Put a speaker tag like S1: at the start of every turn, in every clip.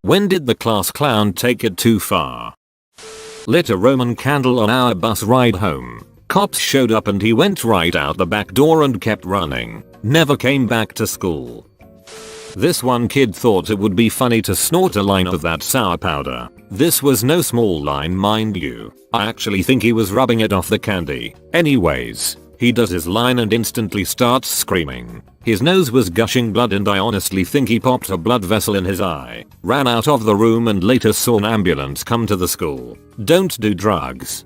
S1: When did the class clown take it too far? Lit a Roman candle on our bus ride home. Cops showed up and he went right out the back door and kept running. Never came back to school. This one kid thought it would be funny to snort a line of that sour powder. This was no small line, mind you. I actually think he was rubbing it off the candy. Anyways, he does his line and instantly starts screaming. His nose was gushing blood and I honestly think he popped a blood vessel in his eye. Ran out of the room and later saw an ambulance come to the school. Don't do drugs.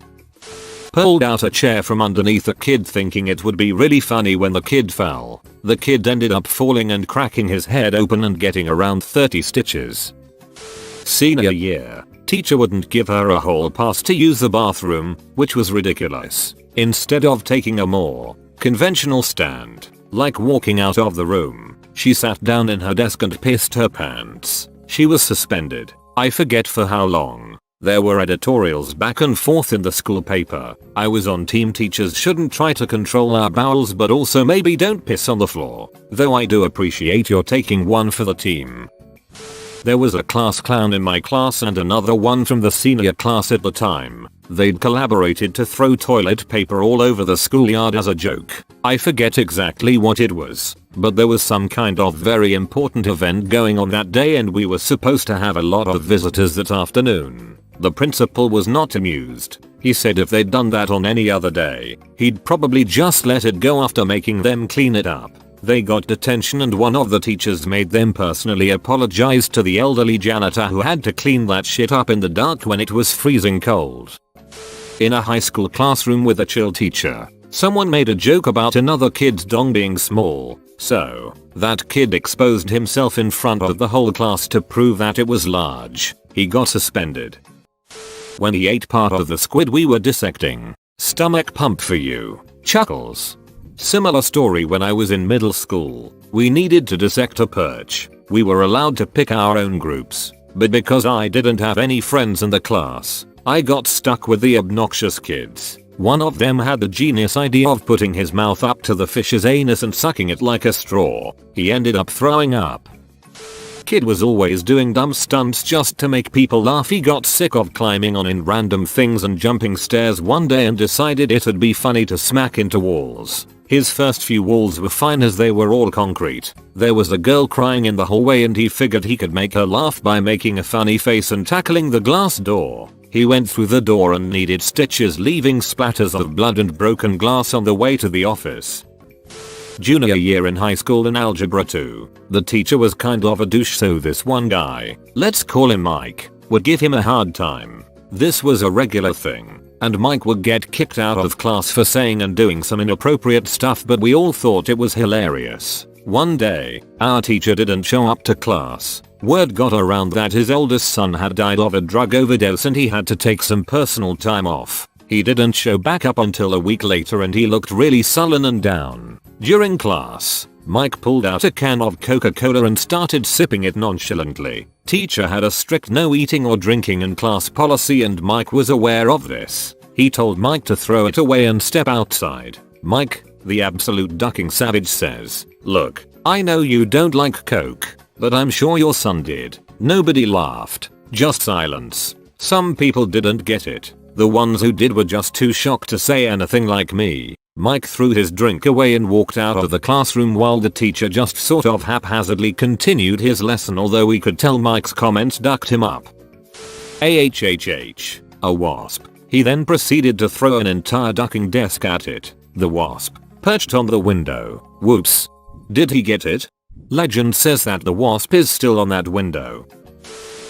S1: Pulled out a chair from underneath a kid thinking it would be really funny when the kid fell. The kid ended up falling and cracking his head open and getting around 30 stitches. Senior year, teacher wouldn't give her a hall pass to use the bathroom, which was ridiculous. Instead of taking a more conventional stand, like walking out of the room, she sat down in her desk and pissed her pants. She was suspended. I forget for how long. There were editorials back and forth in the school paper. I was on team teachers shouldn't try to control our bowels but also maybe don't piss on the floor. Though I do appreciate your taking one for the team. There was a class clown in my class and another one from the senior class at the time. They'd collaborated to throw toilet paper all over the schoolyard as a joke. I forget exactly what it was, but there was some kind of very important event going on that day and we were supposed to have a lot of visitors that afternoon. The principal was not amused. He said if they'd done that on any other day, he'd probably just let it go after making them clean it up. They got detention and one of the teachers made them personally apologize to the elderly janitor who had to clean that shit up in the dark when it was freezing cold. In a high school classroom with a chill teacher, someone made a joke about another kid's dong being small, so that kid exposed himself in front of the whole class to prove that it was large. He got suspended. When he ate part of the squid we were dissecting. Stomach pump for you. Chuckles. Similar story when I was in middle school. We needed to dissect a perch. We were allowed to pick our own groups, but because I didn't have any friends in the class, I got stuck with the obnoxious kids. One of them had the genius idea of putting his mouth up to the fish's anus and sucking it like a straw. He ended up throwing up. Kid was always doing dumb stunts just to make people laugh. He got sick of climbing on in random things and jumping stairs one day and decided it'd be funny to smack into walls. His first few walls were fine as they were all concrete. There was a girl crying in the hallway and he figured he could make her laugh by making a funny face and tackling the glass door. He went through the door and needed stitches, leaving splatters of blood and broken glass on the way to the office. Junior year in high school in Algebra 2. The teacher was kind of a douche, so this one guy, let's call him Mike, would give him a hard time. This was a regular thing, and Mike would get kicked out of class for saying and doing some inappropriate stuff, but we all thought it was hilarious. One day, our teacher didn't show up to class. Word got around that his oldest son had died of a drug overdose and he had to take some personal time off. He didn't show back up until a week later and he looked really sullen and down. During class, Mike pulled out a can of Coca-Cola and started sipping it nonchalantly. Teacher had a strict no eating or drinking in class policy and Mike was aware of this. He told Mike to throw it away and step outside. Mike, the absolute ducking savage, says, "Look, I know you don't like Coke, but I'm sure your son did." Nobody laughed. Just silence. Some people didn't get it. The ones who did were just too shocked to say anything like me. Mike threw his drink away and walked out of the classroom while the teacher just sort of haphazardly continued his lesson, although we could tell Mike's comments ducked him up. AHHH. A wasp. He then proceeded to throw an entire ducking desk at it. The wasp perched on the window. Whoops. Did he get it? Legend says that the wasp is still on that window.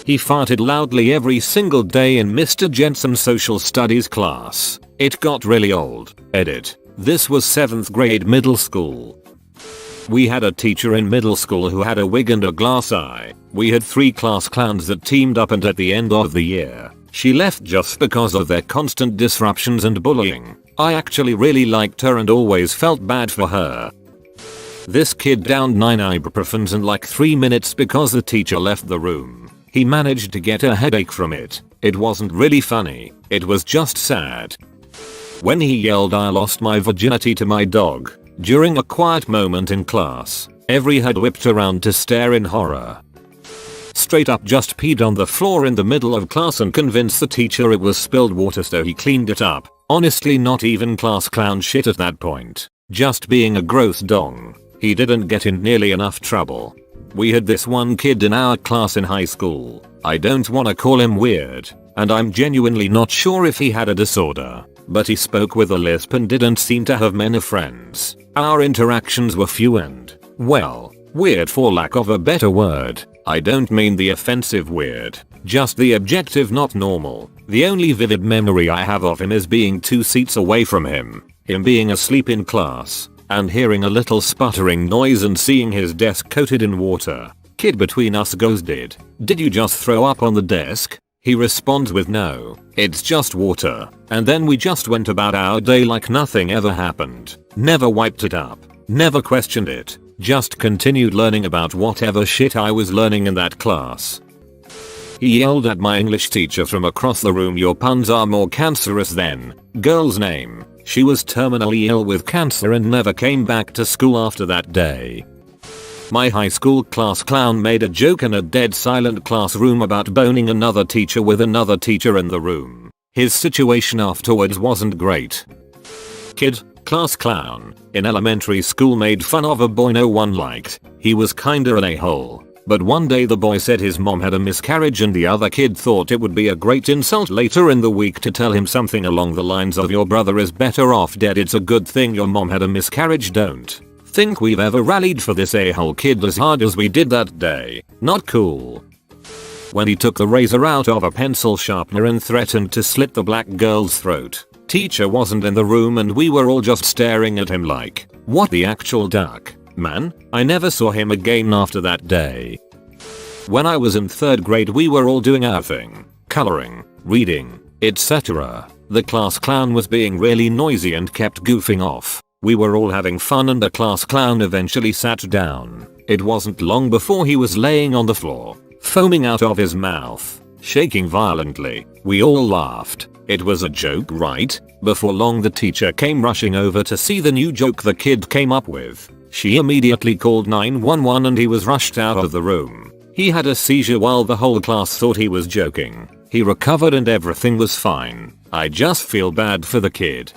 S1: He farted loudly every single day in Mr. Jensom's social studies class. It got really old. Edit. This was 7th grade middle school. We had a teacher in middle school who had a wig and a glass eye. We had 3 class clowns that teamed up and at the end of the year, she left just because of their constant disruptions and bullying. I actually really liked her and always felt bad for her. This kid downed 9 ibuprofens in like 3 minutes because the teacher left the room. He managed to get a headache from it. It wasn't really funny, it was just sad. When he yelled "I lost my virginity" to my dog during a quiet moment in class, every head whipped around to stare in horror. Straight up just peed on the floor in the middle of class and convinced the teacher it was spilled water so he cleaned it up. Honestly, not even class clown shit at that point. Just being a gross dong. He didn't get in nearly enough trouble. We had this one kid in our class in high school. I don't wanna call him weird, and I'm genuinely not sure if he had a disorder, but he spoke with a lisp and didn't seem to have many friends. Our interactions were few and, well, weird for lack of a better word. I don't mean the offensive weird, just the objective not normal. The only vivid memory I have of him is being 2 seats away from him being asleep in class, and hearing a little sputtering noise and seeing his desk coated in water. Kid between us goes, Did you just throw up on the desk? He responds with no, it's just water. And then we just went about our day like nothing ever happened. Never wiped it up. Never questioned it. Just continued learning about whatever shit I was learning in that class. He yelled at my English teacher from across the room, your puns are more cancerous than girl's name. She was terminally ill with cancer and never came back to school after that day. My high school class clown made a joke in a dead silent classroom about boning another teacher with another teacher in the room. His situation afterwards wasn't great. Kid, class clown, in elementary school made fun of a boy no one liked. He was kinda an a-hole. But one day the boy said his mom had a miscarriage and the other kid thought it would be a great insult later in the week to tell him something along the lines of your brother is better off dead, it's a good thing your mom had a miscarriage. Don't think we've ever rallied for this a-hole kid as hard as we did that day. Not cool. When he took the razor out of a pencil sharpener and threatened to slit the black girl's throat. Teacher wasn't in the room and we were all just staring at him like, what the actual duck? Man, I never saw him again after that day. When I was in 3rd grade we were all doing our thing. Coloring, reading, etc. The class clown was being really noisy and kept goofing off. We were all having fun and the class clown eventually sat down. It wasn't long before he was laying on the floor, foaming out of his mouth, shaking violently. We all laughed. It was a joke, right? Before long the teacher came rushing over to see the new joke the kid came up with. She immediately called 911 and he was rushed out of the room. He had a seizure while the whole class thought he was joking. He recovered and everything was fine. I just feel bad for the kid.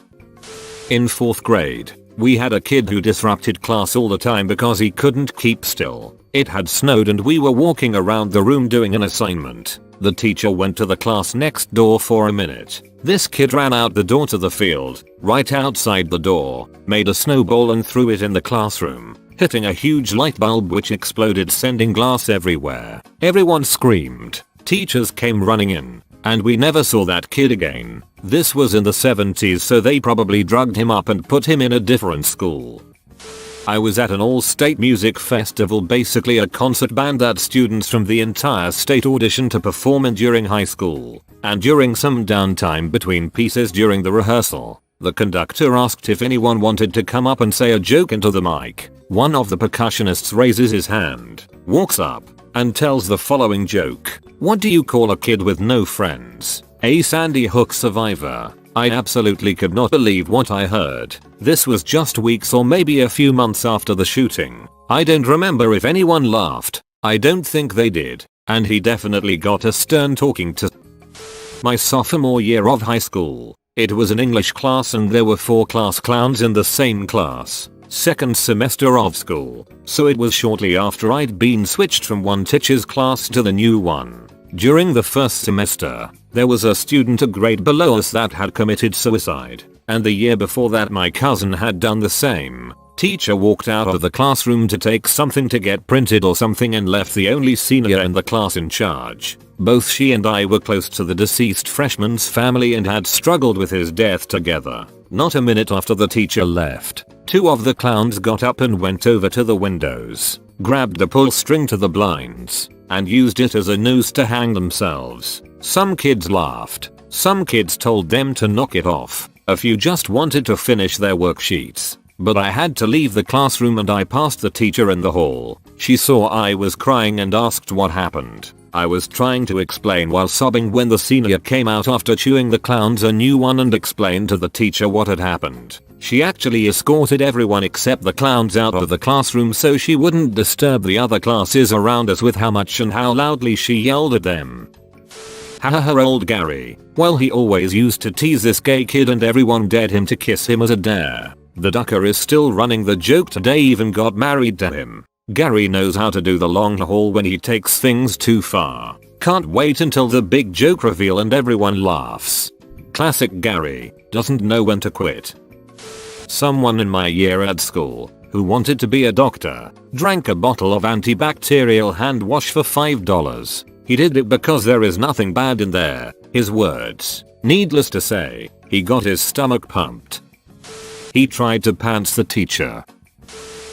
S1: In 4th grade, we had a kid who disrupted class all the time because he couldn't keep still. It had snowed and we were walking around the room doing an assignment. The teacher went to the class next door for a minute. This kid ran out the door to the field, right outside the door, made a snowball and threw it in the classroom, hitting a huge light bulb which exploded, sending glass everywhere. Everyone screamed. Teachers came running in, and we never saw that kid again. This was in the 70s, so they probably drugged him up and put him in a different school. I was at an all-state music festival, basically a concert band that students from the entire state auditioned to perform in during high school. And during some downtime between pieces during the rehearsal, the conductor asked if anyone wanted to come up and say a joke into the mic. One of the percussionists raises his hand, walks up, and tells the following joke. What do you call a kid with no friends? A Sandy Hook survivor. I absolutely could not believe what I heard. This was just weeks or maybe a few months after the shooting. I don't remember if anyone laughed. I don't think they did. And he definitely got a stern talking to. My sophomore year of high school. It was an English class and there were 4 class clowns in the same class. 2nd semester of school. So it was shortly after I'd been switched from one teacher's class to the new one. During the 1st semester, there was a student a grade below us that had committed suicide, and the year before that my cousin had done the same. Teacher walked out of the classroom to take something to get printed or something and left the only senior in the class in charge. Both she and I were close to the deceased freshman's family and had struggled with his death together. Not a minute after the teacher left, 2 of the clowns got up and went over to the windows, grabbed the pull string to the blinds, and used it as a noose to hang themselves. Some kids laughed. Some kids told them to knock it off. A few just wanted to finish their worksheets. But I had to leave the classroom and I passed the teacher in the hall. She saw I was crying and asked what happened. I was trying to explain while sobbing when the senior came out after chewing the clowns a new one and explained to the teacher what had happened. She actually escorted everyone except the clowns out of the classroom so she wouldn't disturb the other classes around us with how much and how loudly she yelled at them. Haha, old Gary. Well, he always used to tease this gay kid and everyone dared him to kiss him as a dare. The ducker is still running the joke today, even got married to him. Gary knows how to do the long haul when he takes things too far. Can't wait until the big joke reveal and everyone laughs. Classic Gary, doesn't know when to quit. Someone in my year at school, who wanted to be a doctor, drank a bottle of antibacterial hand wash for $5. He did it because there is nothing bad in there, his words. Needless to say, he got his stomach pumped. He tried to pants the teacher.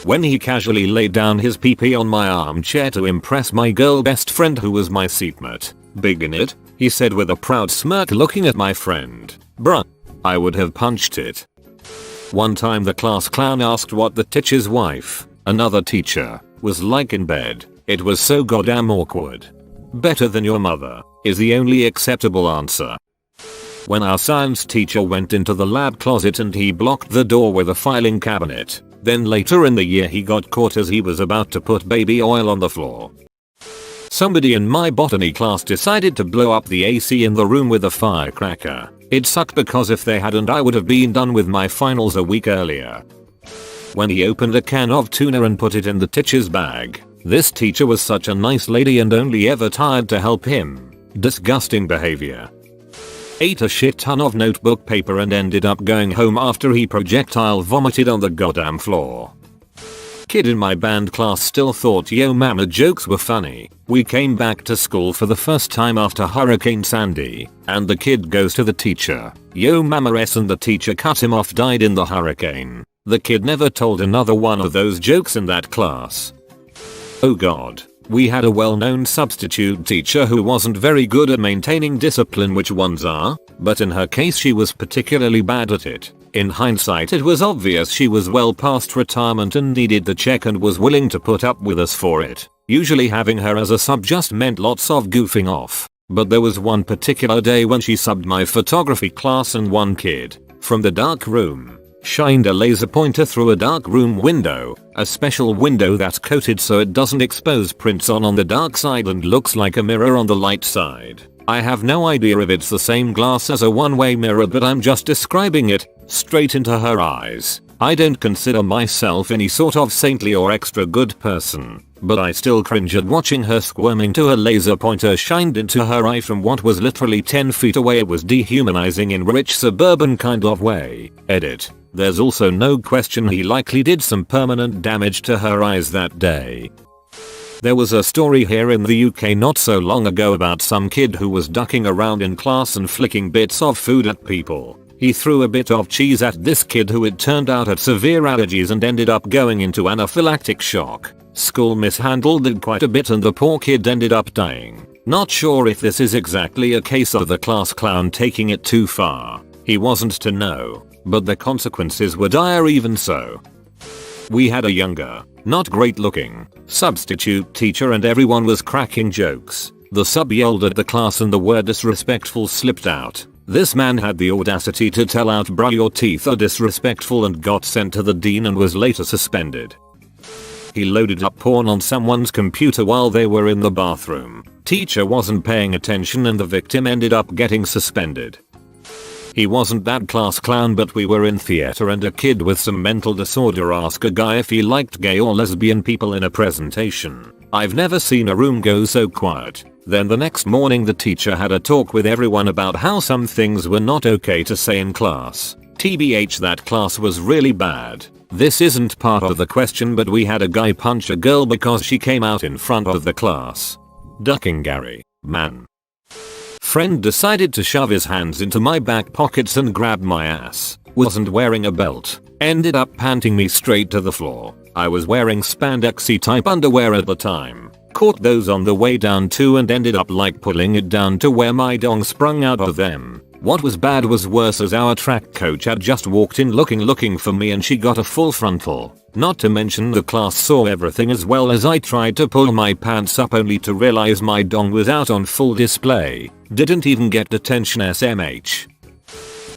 S1: When he casually laid down his pee-pee on my armchair to impress my girl best friend who was my seatmate. Big in it, he said with a proud smirk looking at my friend. Bruh. I would have punched it. One time the class clown asked what the teacher's wife, another teacher, was like in bed. It was so goddamn awkward. Better than your mother, is the only acceptable answer. When our science teacher went into the lab closet and he blocked the door with a filing cabinet. Then later in the year he got caught as he was about to put baby oil on the floor. Somebody in my botany class decided to blow up the AC in the room with a firecracker. It sucked because if they hadn't I would have been done with my finals a week earlier. When he opened a can of tuna and put it in the teacher's bag. This teacher was such a nice lady and only ever tired to help him. Disgusting behavior. Ate a shit ton of notebook paper and ended up going home after he projectile vomited on the goddamn floor. Kid in my band class still thought Yo Mama jokes were funny. We came back to school for the first time after Hurricane Sandy, and the kid goes to the teacher. Yo Mama S, and the teacher cut him off, died in the hurricane. The kid never told another one of those jokes in that class. Oh god. We had a well-known substitute teacher who wasn't very good at maintaining discipline, which ones are, but in her case she was particularly bad at it. In hindsight it was obvious she was well past retirement and needed the check and was willing to put up with us for it. Usually having her as a sub just meant lots of goofing off. But there was one particular day when she subbed my photography class and one kid, from the dark room, shined a laser pointer through a dark room window, a special window that's coated so it doesn't expose prints on the dark side and looks like a mirror on the light side. I have no idea if it's the same glass as a one-way mirror, but I'm just describing it, straight into her eyes. I don't consider myself any sort of saintly or extra good person, but I still cringe at watching her squirming to a laser pointer shined into her eye from what was literally 10 feet away. It was dehumanizing in rich suburban kind of way. Edit. There's also no question he likely did some permanent damage to her eyes that day. There was a story here in the UK not so long ago about some kid who was ducking around in class and flicking bits of food at people. He threw a bit of cheese at this kid who it turned out had severe allergies and ended up going into anaphylactic shock. School mishandled it quite a bit and the poor kid ended up dying. Not sure if this is exactly a case of the class clown taking it too far. He wasn't to know, but the consequences were dire even so. We had a younger, not great looking, substitute teacher and everyone was cracking jokes. The sub yelled at the class and the word disrespectful slipped out. This man had the audacity to tell out, "Bruh, your teeth are disrespectful," and got sent to the dean and was later suspended. He loaded up porn on someone's computer while they were in the bathroom. Teacher wasn't paying attention and the victim ended up getting suspended. He wasn't that class clown, but we were in theater and a kid with some mental disorder asked a guy if he liked gay or lesbian people in a presentation. I've never seen a room go so quiet. Then the next morning the teacher had a talk with everyone about how some things were not okay to say in class. TBH, that class was really bad. This isn't part of the question, but we had a guy punch a girl because she came out in front of the class. Ducking Gary, man. Friend decided to shove his hands into my back pockets and grab my ass. Wasn't wearing a belt. Ended up panting me straight to the floor. I was wearing spandexy type underwear at the time. Caught those on the way down too and ended up like pulling it down to where my dong sprung out of them. What was bad was worse, as our track coach had just walked in looking for me and she got a full frontal. Not to mention the class saw everything as well as I tried to pull my pants up only to realize my dong was out on full display. Didn't even get detention SMH.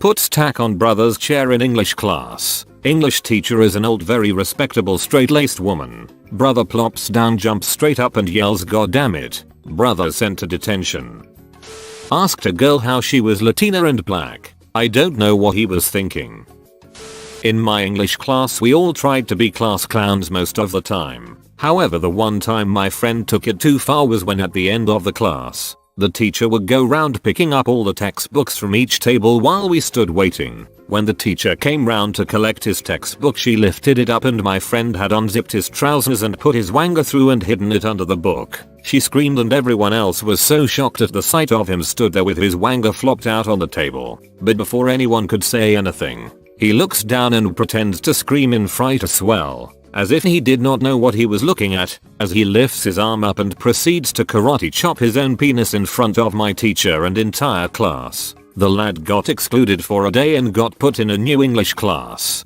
S1: Puts tack on brother's chair in English class. English teacher is an old very respectable straight-laced woman. Brother plops down, jumps straight up and yells "God damn it." Brother sent to detention. Asked a girl how she was Latina and black. I don't know what he was thinking. In my English class we all tried to be class clowns most of the time. However, the one time my friend took it too far was when at the end of the class, the teacher would go round picking up all the textbooks from each table while we stood waiting. When the teacher came round to collect his textbook, she lifted it up and my friend had unzipped his trousers and put his wanga through and hidden it under the book. She screamed and everyone else was so shocked at the sight of him stood there with his wanga flopped out on the table. But before anyone could say anything, he looks down and pretends to scream in fright as well, as if he did not know what he was looking at, as he lifts his arm up and proceeds to karate chop his own penis in front of my teacher and entire class. The lad got excluded for a day and got put in a new English class.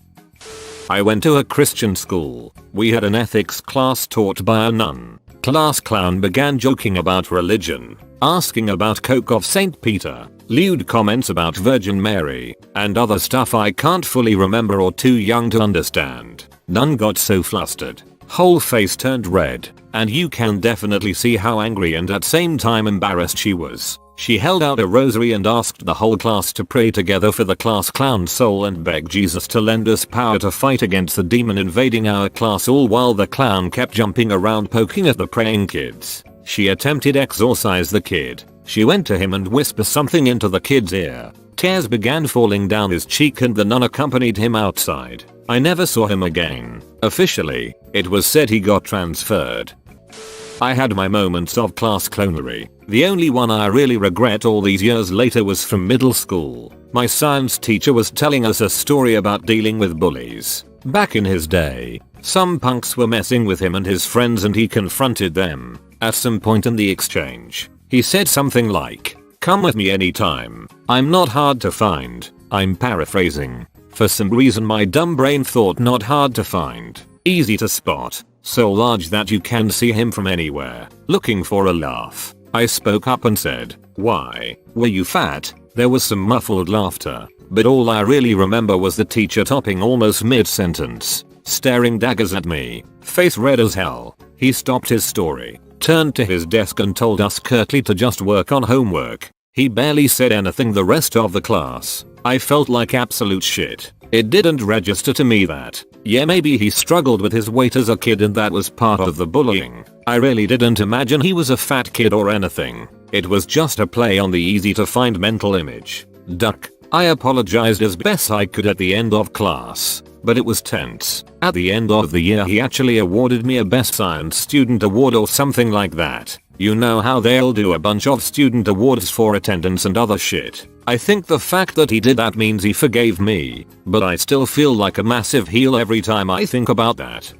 S1: I went to a Christian school. We had an ethics class taught by a nun. Class clown began joking about religion, asking about Coke of St. Peter, lewd comments about Virgin Mary, and other stuff I can't fully remember or too young to understand. Nun got so flustered, whole face turned red, and you can definitely see how angry and at same time embarrassed she was. She held out a rosary and asked the whole class to pray together for the class clown's soul and beg Jesus to lend us power to fight against the demon invading our class, all while the clown kept jumping around poking at the praying kids. She attempted exorcise the kid. She went to him and whispered something into the kid's ear. Tears began falling down his cheek and the nun accompanied him outside. I never saw him again. Officially, it was said he got transferred. I had my moments of class clownery. The only one I really regret all these years later was from middle school. My science teacher was telling us a story about dealing with bullies. Back in his day, some punks were messing with him and his friends and he confronted them. At some point in the exchange, he said something like, "Come with me anytime. I'm not hard to find." I'm paraphrasing. For some reason my dumb brain thought not hard to find, easy to spot, so large that you can see him from anywhere. Looking for a laugh, I spoke up and said, "Why, were you fat?" There was some muffled laughter, but all I really remember was the teacher topping almost mid-sentence, staring daggers at me, face red as hell. He stopped his story, turned to his desk and told us curtly to just work on homework. He barely said anything the rest of the class. I felt like absolute shit. It didn't register to me that, yeah, maybe he struggled with his weight as a kid and that was part of the bullying. I really didn't imagine he was a fat kid or anything. It was just a play on the easy to find mental image. Duck. I apologized as best I could at the end of class, but it was tense. At the end of the year he actually awarded me a Best Science Student Award or something like that. You know how they'll do a bunch of student awards for attendance and other shit. I think the fact that he did that means he forgave me, but I still feel like a massive heel every time I think about that.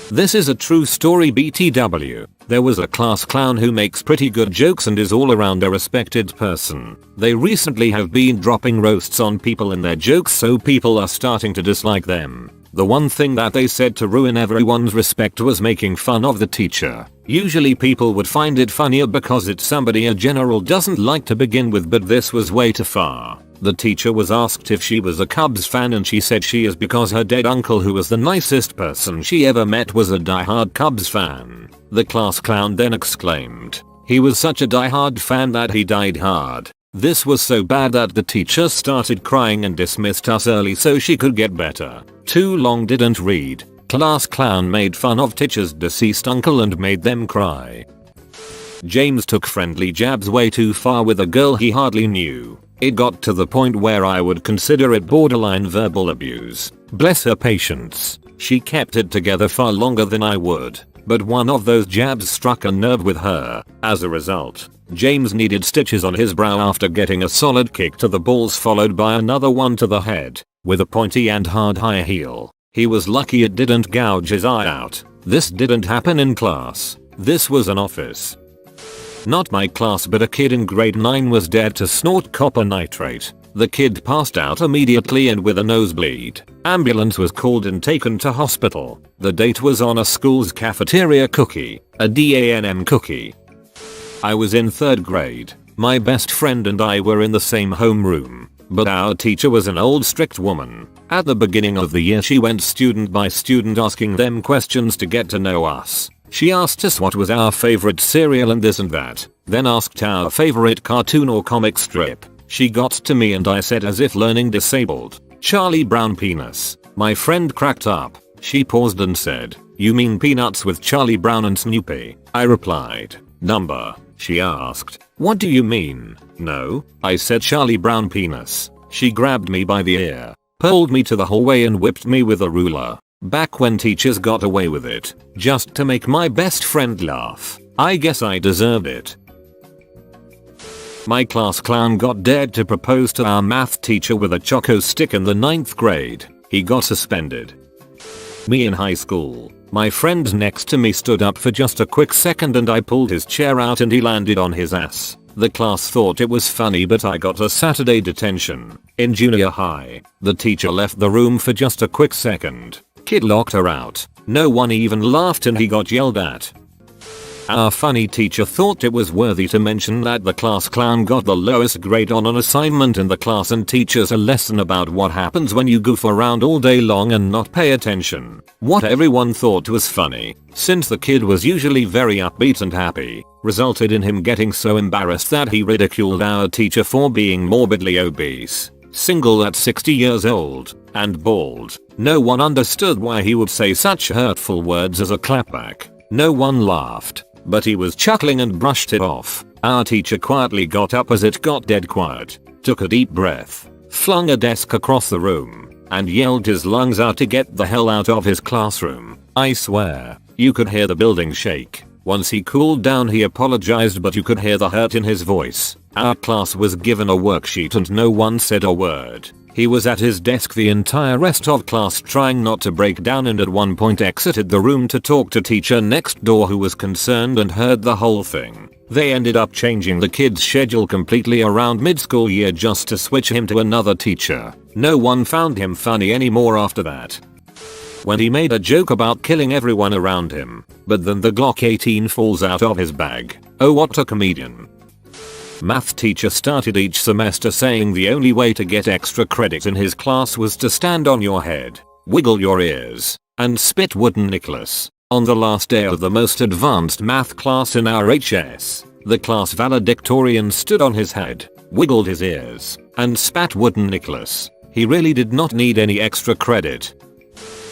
S1: This is a true story BTW. There was a class clown who makes pretty good jokes and is all around a respected person. They recently have been dropping roasts on people in their jokes, so people are starting to dislike them. The one thing that they said to ruin everyone's respect was making fun of the teacher. Usually people would find it funnier because it's somebody a general doesn't like to begin with, but this was way too far. The teacher was asked if she was a Cubs fan and she said she is because her dead uncle, who was the nicest person she ever met, was a diehard Cubs fan. The class clown then exclaimed, "He was such a diehard fan that he died hard." This was so bad that the teacher started crying and dismissed us early so she could get better. Too long didn't read. Class clown made fun of teacher's deceased uncle and made them cry. James took friendly jabs way too far with a girl he hardly knew. It got to the point where I would consider it borderline verbal abuse. Bless her patience. She kept it together far longer than I would, but one of those jabs struck a nerve with her. As a result, James needed stitches on his brow after getting a solid kick to the balls followed by another one to the head, with a pointy and hard high heel. He was lucky it didn't gouge his eye out. This didn't happen in class. This was an office. Not my class, but a kid in grade 9 was dead to snort copper nitrate. The kid passed out immediately and with a nosebleed. Ambulance was called and taken to hospital. The date was on a school's cafeteria cookie, a DANM cookie. I was in 3rd grade. My best friend and I were in the same homeroom, but our teacher was an old strict woman. At the beginning of the year she went student by student asking them questions to get to know us. She asked us what was our favorite cereal and this and that, then asked our favorite cartoon or comic strip. She got to me and I said as if learning disabled, "Charlie Brown penis." My friend cracked up. She paused and said, "You mean peanuts with Charlie Brown and Snoopy?" I replied, "Number." She asked, "What do you mean?" "No." I said, "Charlie Brown penis." She grabbed me by the ear, pulled me to the hallway and whipped me with a ruler. Back when teachers got away with it, just to make my best friend laugh. I guess I deserved it. My class clown got dared to propose to our math teacher with a choco stick in the 9th grade. He got suspended. Me in high school. My friend next to me stood up for just a quick second and I pulled his chair out and he landed on his ass. The class thought it was funny, but I got a Saturday detention. In junior high, the teacher left the room for just a quick second. Kid locked her out. No one even laughed and he got yelled at. Our funny teacher thought it was worthy to mention that the class clown got the lowest grade on an assignment in the class and teach us a lesson about what happens when you goof around all day long and not pay attention. What everyone thought was funny, since the kid was usually very upbeat and happy, resulted in him getting so embarrassed that he ridiculed our teacher for being morbidly obese, single at 60 years old, and bald. No one understood why he would say such hurtful words as a clapback. No one laughed, but he was chuckling and brushed it off. Our teacher quietly got up as it got dead quiet, took a deep breath, flung a desk across the room, and yelled his lungs out to get the hell out of his classroom. I swear, you could hear the building shake. Once he cooled down he apologized, but you could hear the hurt in his voice. Our class was given a worksheet and no one said a word. He was at his desk the entire rest of class trying not to break down and at one point exited the room to talk to teacher next door who was concerned and heard the whole thing. They ended up changing the kid's schedule completely around mid-school year just to switch him to another teacher. No one found him funny anymore after that. When he made a joke about killing everyone around him, but then the Glock 18 falls out of his bag. Oh, what a comedian. Math teacher started each semester saying the only way to get extra credit in his class was to stand on your head, wiggle your ears, and spit wooden nickels. On the last day of the most advanced math class in our HS, the class valedictorian stood on his head, wiggled his ears, and spat wooden nickels. He really did not need any extra credit.